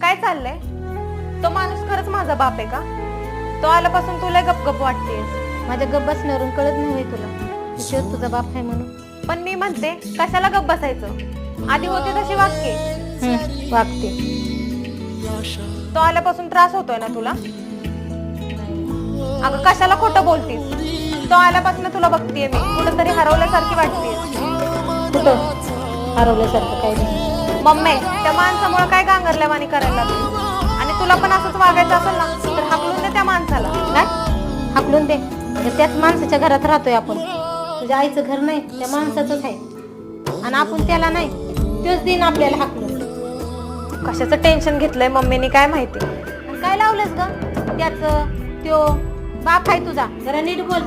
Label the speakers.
Speaker 1: काय चाललंय? तो माणूस खरंच माझा बाप आहे का? तो आल्यापासून तुला गपगप वाटतेस.
Speaker 2: माझ्या गप्प बसण्यावरून कळत नाही होय तुला तो तुझा बाप आहे म्हणून?
Speaker 1: पण मी म्हणते कशाला गप बसायचं? आधी होते तशी वाक्ये
Speaker 2: वागते.
Speaker 1: तो आल्यापासून त्रास होतोय ना तुला? अगं कशाला खोटं बोलतीस? तो आल्यापासून तुला बघतीये मी, कुठंतरी हरवल्यासारखी वाटतेस.
Speaker 2: कुठं हरवल्यासारखं काही नाही.
Speaker 1: मम्मी, त्या माणसामुळे काय गांगरल्यावानी करायला लागली? आणि तुला पण असंच वागायचं असेल ना तर हाकलून दे त्या माणसाला.
Speaker 2: काय हाकलून दे? त्याच माणसाच्या घरात राहतोय आपण. तुझ्या आईचं घर नाही, त्या माणसाचंच आहे. आणि आपण त्याला नाही, तोच दिन आपल्याला हाकलून.
Speaker 1: कशाचं टेन्शन घेतलंय मम्मीने काय माहिती.
Speaker 2: आणि काय लावलंस ग? त्याचं त्यो बाप आहे तुझा, जरा नीट बोल.